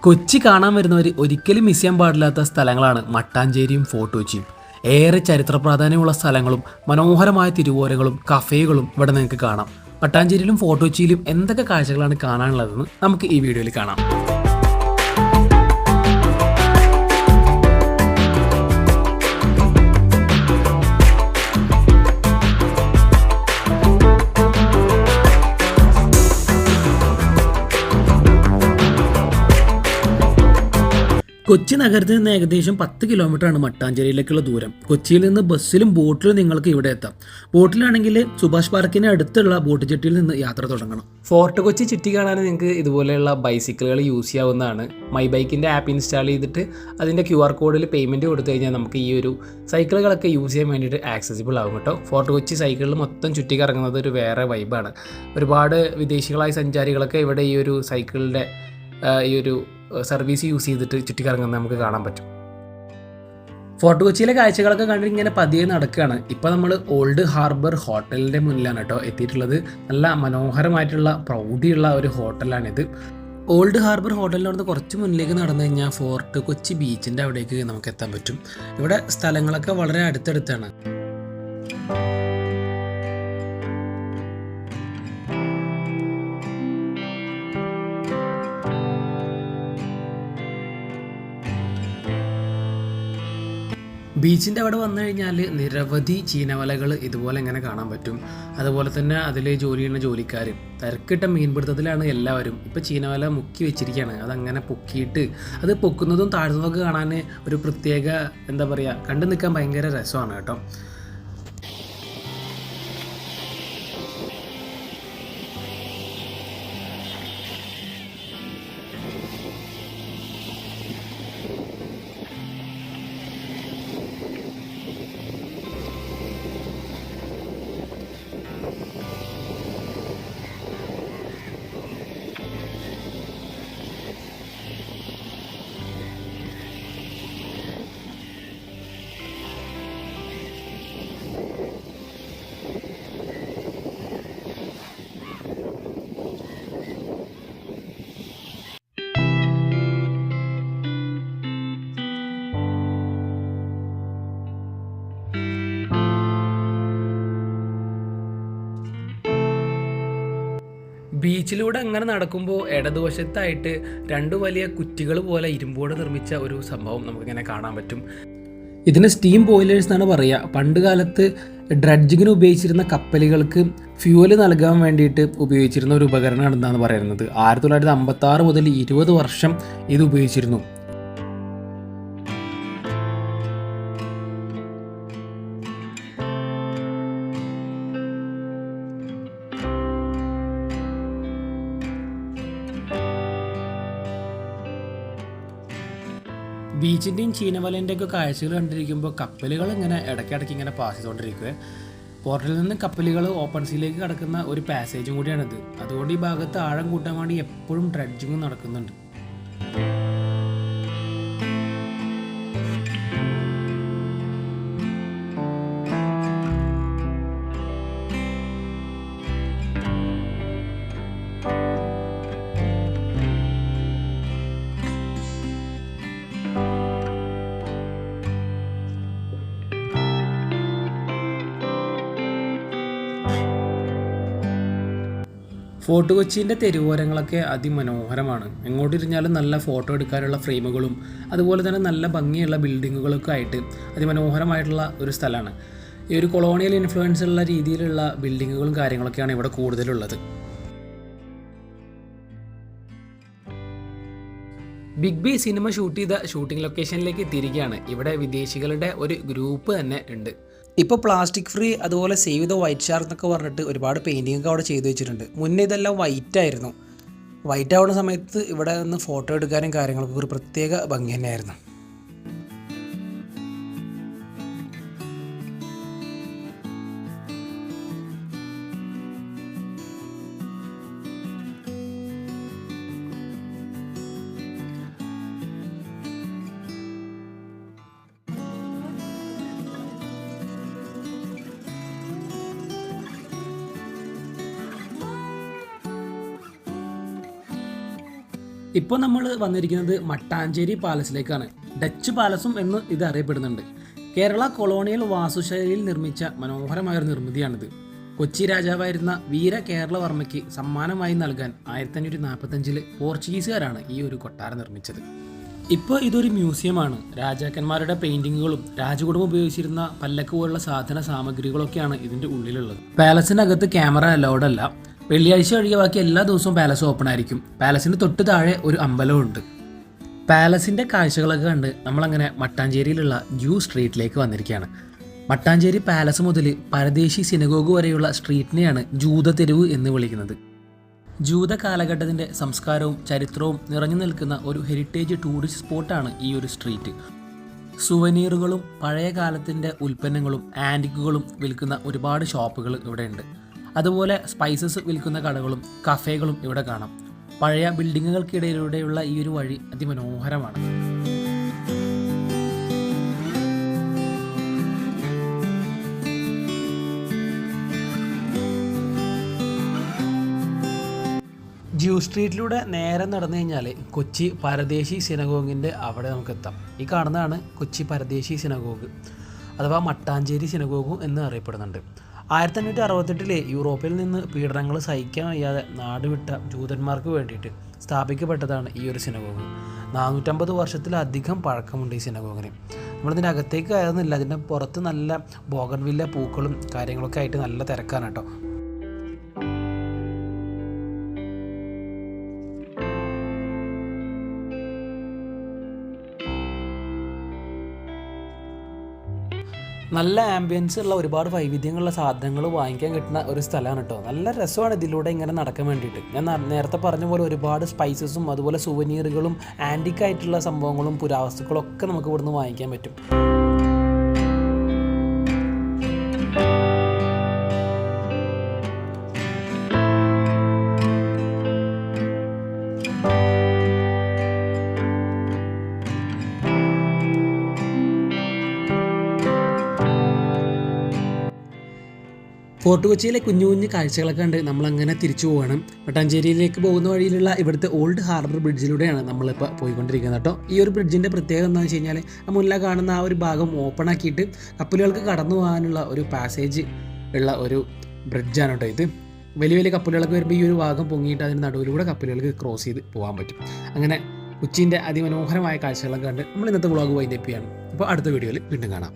കൊച്ചി കാണാൻ വരുന്നവർ ഒരിക്കലും മിസ് ചെയ്യാൻ പാടില്ലാത്ത സ്ഥലങ്ങളാണ് മട്ടാഞ്ചേരിയും ഫോർട്ട് കൊച്ചിയും. ഏറെ ചരിത്ര പ്രാധാന്യമുള്ള സ്ഥലങ്ങളും മനോഹരമായ തിരുവോരങ്ങളും കഫേകളും ഇവിടെ നിങ്ങൾക്ക് കാണാം. മട്ടാഞ്ചേരിയിലും ഫോർട്ട് കൊച്ചിയിലും എന്തൊക്കെ കാഴ്ചകളാണ് കാണാനുള്ളതെന്ന് നമുക്ക് ഈ വീഡിയോയിൽ കാണാം. കൊച്ചി നഗരത്തിൽ നിന്ന് ഏകദേശം 10 കിലോമീറ്ററാണ് മട്ടാഞ്ചേരിയിലേക്കുള്ള ദൂരം. കൊച്ചിയിൽ നിന്ന് ബസ്സിലും ബോട്ടിലും നിങ്ങൾക്ക് ഇവിടെ എത്താം. ബോട്ടിലാണെങ്കിൽ സുഭാഷ് പാർക്കിന് അടുത്തുള്ള ബോട്ട് ജെട്ടിയിൽ നിന്ന് യാത്ര തുടങ്ങണം. ഫോർട്ട് കൊച്ചി ചുറ്റി കാണാൻ നിങ്ങൾക്ക് ഇതുപോലെയുള്ള ബൈസിക്കിളുകൾ യൂസ് ചെയ്യാവുന്നതാണ്. മൈ ബൈക്കിൻ്റെ ആപ്പ് ഇൻസ്റ്റാൾ ചെയ്തിട്ട് അതിൻ്റെ QR കോഡിൽ പേയ്മെൻറ്റ് കൊടുത്തു കഴിഞ്ഞാൽ നമുക്ക് ഈ ഒരു സൈക്കിളുകളൊക്കെ യൂസ് ചെയ്യാൻ വേണ്ടിയിട്ട് ആക്സസിബിൾ ആകും കേട്ടോ. ഫോർട്ട് കൊച്ചി സൈക്കിളിൽ മൊത്തം ചുറ്റി കറങ്ങുന്നത് ഒരു വേറെ വൈബാണ്. ഒരുപാട് വിദേശികളായ സഞ്ചാരികളൊക്കെ ഇവിടെ ഈ ഒരു സൈക്കിളിൻ്റെ ഈ ഒരു സർവീസ് യൂസ് ചെയ്തിട്ട് ചുറ്റിക്കറങ്ങുന്നത് നമുക്ക് കാണാൻ പറ്റും. ഫോർട്ട് കൊച്ചിയിലെ കാഴ്ചകളൊക്കെ കണ്ടിട്ട് ഇങ്ങനെ പതിയെ നടക്കുകയാണ്. ഇപ്പോൾ നമ്മൾ ഓൾഡ് ഹാർബർ ഹോട്ടലിൻ്റെ മുന്നിലാണ് കേട്ടോ എത്തിയിട്ടുള്ളത്. നല്ല മനോഹരമായിട്ടുള്ള പ്രൗഢിയുള്ള ഒരു ഹോട്ടലാണിത്. ഓൾഡ് ഹാർബർ ഹോട്ടലിൻ്റെ അവിടുന്ന് കുറച്ച് മുന്നിലേക്ക് നടന്നു കഴിഞ്ഞാൽ ഫോർട്ട് കൊച്ചി ബീച്ചിൻ്റെ അവിടേക്ക് നമുക്ക് എത്താൻ പറ്റും. ഇവിടെ സ്ഥലങ്ങളൊക്കെ വളരെ അടുത്തടുത്താണ്. ബീച്ചിൻ്റെ അവിടെ വന്നു കഴിഞ്ഞാൽ നിരവധി ചീനവലകൾ ഇതുപോലെ ഇങ്ങനെ കാണാൻ പറ്റും. അതുപോലെ തന്നെ അതിൽ ജോലി ചെയ്യുന്ന ജോലിക്കാർ തിരക്കിട്ട മീൻപിടുത്തത്തിലാണ് എല്ലാവരും. ഇപ്പോൾ ചീനവല മുക്കി വെച്ചിരിക്കുകയാണ്. അതങ്ങനെ പൊക്കിയിട്ട് അത് പൊക്കുന്നതും താഴ്ന്നതൊക്കെ കാണാൻ ഒരു പ്രത്യേക എന്താ പറയുക, കണ്ടു നിൽക്കാൻ ഭയങ്കര രസമാണ് കേട്ടോ. ബീച്ചിലൂടെ അങ്ങനെ നടക്കുമ്പോൾ ഇടതുവശത്തായിട്ട് 2 വലിയ കുറ്റികൾ പോലെ ഇരുമ്പോട് നിർമ്മിച്ച ഒരു സംഭവം നമുക്കിങ്ങനെ കാണാൻ പറ്റും. ഇതിന് സ്റ്റീം ബോയിലേഴ്സ് എന്നാണ് പറയുക. പണ്ട് കാലത്ത് ഡ്രഡ്ജിങ്ങിന് ഉപയോഗിച്ചിരുന്ന കപ്പലുകൾക്ക് ഫ്യൂവൽ നൽകാൻ വേണ്ടിയിട്ട് ഉപയോഗിച്ചിരുന്ന ഒരു ഉപകരണമാണെന്നാണ് പറയുന്നത്. 1956 മുതൽ 20 വർഷം ഇത് ഉപയോഗിച്ചിരുന്നു. ബീച്ചിൻ്റെയും ചീനവലേൻ്റെയൊക്കെ കാഴ്ചകൾ കണ്ടിരിക്കുമ്പോൾ കപ്പലുകൾ ഇങ്ങനെ ഇടയ്ക്കിടയ്ക്ക് ഇങ്ങനെ പാസ് ചെയ്തുകൊണ്ടിരിക്കുക. പോർട്ടിൽ നിന്ന് കപ്പലുകൾ ഓപ്പൺ സീയിലേക്ക് കടക്കുന്ന ഒരു പാസേജും കൂടിയാണിത്. അതുകൊണ്ട് ഈ ഭാഗത്ത് ആഴം കൂട്ടാൻ വേണ്ടി എപ്പോഴും ഡ്രഡ്ജിങ്ങും നടക്കുന്നുണ്ട്. ഫോർട്ട് കൊച്ചിൻ്റെ തെരുവോരങ്ങളൊക്കെ അതിമനോഹരമാണ്. എങ്ങോട്ടിരിഞ്ഞാലും നല്ല ഫോട്ടോ എടുക്കാനുള്ള ഫ്രെയിമുകളും അതുപോലെ തന്നെ നല്ല ഭംഗിയുള്ള ബിൽഡിങ്ങുകളൊക്കെ ആയിട്ട് അതിമനോഹരമായിട്ടുള്ള ഒരു സ്ഥലമാണ്. ഈ ഒരു കൊളോണിയൽ ഇൻഫ്ലുവൻസ് ഉള്ള രീതിയിലുള്ള ബിൽഡിങ്ങുകളും കാര്യങ്ങളൊക്കെയാണ് ഇവിടെ കൂടുതലുള്ളത്. ബിഗ് ബി സിനിമ ഷൂട്ട് ചെയ്ത ഷൂട്ടിംഗ് ലൊക്കേഷനിലേക്ക് എത്തിയിരിക്കുകയാണ്. ഇവിടെ വിദേശികളുടെ ഒരു ഗ്രൂപ്പ് തന്നെ ഉണ്ട്. ഇപ്പോൾ പ്ലാസ്റ്റിക് ഫ്രീ അതുപോലെ സേവ് ദ വൈറ്റ് ഷാർക്ക് എന്നൊക്കെ പറഞ്ഞിട്ട് ഒരുപാട് പെയിൻറ്റിംഗ് ഒക്കെ അവിടെ ചെയ്തു വെച്ചിട്ടുണ്ട്. മുന്നേ ഇതെല്ലാം വൈറ്റ് ആയിരുന്നു. വൈറ്റ് ആവുന്ന സമയത്ത് ഇവിടെ നിന്ന് ഫോട്ടോ എടുക്കാനും കാര്യങ്ങളൊക്കെ ഒരു പ്രത്യേക ഭംഗി തന്നെയായിരുന്നു. ഇപ്പോൾ നമ്മൾ വന്നിരിക്കുന്നത് മട്ടാഞ്ചേരി പാലസിലേക്കാണ്. ഡച്ച് പാലസും എന്ന് ഇത് അറിയപ്പെടുന്നുണ്ട്. കേരള കൊളോണിയൽ വാസ്തുശൈലിയിൽ നിർമ്മിച്ച മനോഹരമായൊരു നിർമ്മിതിയാണിത്. കൊച്ചി രാജാവായിരുന്ന വീര കേരളവർമ്മയ്ക്ക് സമ്മാനമായി നൽകാൻ 1545 പോർച്ചുഗീസുകാരാണ് ഈ ഒരു കൊട്ടാരം നിർമ്മിച്ചത്. ഇപ്പോൾ ഇതൊരു മ്യൂസിയമാണ്. രാജാക്കന്മാരുടെ പെയിന്റിങ്ങുകളും രാജകുടുംബം ഉപയോഗിച്ചിരുന്ന പല്ലക്ക് പോലുള്ള സാധന സാമഗ്രികളൊക്കെയാണ് ഇതിൻ്റെ ഉള്ളിലുള്ളത്. പാലസിനകത്ത് ക്യാമറ അലൗഡ് അല്ല. വെള്ളിയാഴ്ച ഒഴികെ ബാക്കി എല്ലാ ദിവസവും പാലസ് ഓപ്പൺ ആയിരിക്കും. പാലസിന് തൊട്ട് താഴെ ഒരു അമ്പലമുണ്ട്. പാലസിൻ്റെ കാഴ്ചകളൊക്കെ കണ്ട് നമ്മളങ്ങനെ മട്ടാഞ്ചേരിയിലുള്ള ജൂ സ്ട്രീറ്റിലേക്ക് വന്നിരിക്കുകയാണ്. മട്ടാഞ്ചേരി പാലസ് മുതൽ പരദേശി സിനഗോഗ് വരെയുള്ള സ്ട്രീറ്റിനെയാണ് ജൂത തെരുവ് എന്ന് വിളിക്കുന്നത്. ജൂത കാലഘട്ടത്തിൻ്റെ സംസ്കാരവും ചരിത്രവും നിറഞ്ഞു നിൽക്കുന്ന ഒരു ഹെറിറ്റേജ് ടൂറിസ്റ്റ് സ്പോട്ടാണ് ഈ ഒരു സ്ട്രീറ്റ്. സുവനീറുകളും പഴയ കാലത്തിൻ്റെ ഉൽപ്പന്നങ്ങളും ആൻറ്റിക്കുകളും വിൽക്കുന്ന ഒരുപാട് ഷോപ്പുകൾ ഇവിടെയുണ്ട്. അതുപോലെ സ്പൈസസ് വിൽക്കുന്ന കടകളും കഫേകളും ഇവിടെ കാണാം. പഴയ ബിൽഡിങ്ങുകൾക്കിടയിലൂടെയുള്ള ഈ ഒരു വഴി അതിമനോഹരമാണ്. ജൂ സ്ട്രീറ്റിലൂടെ നേരെ നടന്നു കഴിഞ്ഞാൽ കൊച്ചി പരദേശി സിനഗോഗിൻ്റെ അവിടെ നമുക്ക് എത്താം. ഈ കാണുന്നതാണ് കൊച്ചി പരദേശി സിനഗോഗ്, അഥവാ മട്ടാഞ്ചേരി സിനഗോഗും എന്ന് അറിയപ്പെടുന്നുണ്ട്. 1568 യൂറോപ്പിൽ നിന്ന് പീഡനങ്ങൾ സഹിക്കാൻ വയ്യാതെ നാടുവിട്ട ജൂതന്മാർക്ക് വേണ്ടിയിട്ട് സ്ഥാപിക്കപ്പെട്ടതാണ് ഈ ഒരു സിനഗോഗ്. 450 വർഷത്തിലധികം പഴക്കമുണ്ട് ഈ സിനഗോഗിന്. നമ്മളിതിൻ്റെ അകത്തേക്ക് കയറുന്നില്ല. അതിൻ്റെ പുറത്ത് നല്ല ബോഗൺവില്ല പൂക്കളും കാര്യങ്ങളൊക്കെ ആയിട്ട് നല്ല തിരക്കാണ് കേട്ടോ. നല്ല ആംബിയൻസ് ഉള്ള ഒരുപാട് വൈവിധ്യങ്ങളുള്ള സാധനങ്ങൾ വാങ്ങിക്കാൻ കിട്ടുന്ന ഒരു സ്ഥലമാണ് കേട്ടോ. നല്ല രസമാണ് ഇതിലൂടെ ഇങ്ങനെ നടക്കാൻ വേണ്ടിയിട്ട്. ഞാൻ നേരത്തെ പറഞ്ഞ പോലെ ഒരുപാട് സ്പൈസസും അതുപോലെ സുവനീറുകളും ആൻറ്റിക്കായിട്ടുള്ള സംഭവങ്ങളും പുരാവസ്തുക്കളും ഒക്കെ നമുക്ക് ഇവിടുന്ന് വാങ്ങിക്കാൻ പറ്റും. ഫോർട്ട് കൊച്ചിയിലെ കുഞ്ഞു കുഞ്ഞു കാഴ്ചകളൊക്കെ കണ്ട് നമ്മളങ്ങനെ തിരിച്ചു പോകണം. മട്ടാഞ്ചേരിയിലേക്ക് പോകുന്ന വഴിയിലുള്ള ഇവിടുത്തെ ഓൾഡ് ഹാർബർ ബ്രിഡ്ജിലൂടെയാണ് നമ്മളിപ്പോൾ പോയിക്കൊണ്ടിരിക്കുന്നത് കേട്ടോ. ഈ ഒരു ബ്രിഡ്ജിൻ്റെ പ്രത്യേകത എന്താണെന്ന് വെച്ച് കഴിഞ്ഞാൽ മുന്നിൽ കാണുന്ന ആ ഒരു ഭാഗം ഓപ്പൺ ആക്കിയിട്ട് കപ്പലുകൾക്ക് കടന്നു പോകാനുള്ള ഒരു പാസേജ് ഉള്ള ഒരു ബ്രിഡ്ജാണ് കേട്ടോ ഇത്. വലിയ വലിയ കപ്പലുകളൊക്കെ വരുമ്പോൾ ഈ ഒരു ഭാഗം പൊങ്ങിയിട്ട് അതിന് നടുവിലൂടെ കപ്പലുകൾക്ക് ക്രോസ് ചെയ്ത് പോകാൻ പറ്റും. അങ്ങനെ കൊച്ചിൻ്റെ അതിമനോഹരമായ കാഴ്ചകളൊക്കെ കണ്ട് നമ്മൾ ഇന്നത്തെ വ്ളോഗ് വൈൻഡപ്പ് ചെയ്യാണ്. അപ്പോൾ അടുത്ത വീഡിയോയിൽ വീണ്ടും കാണാം.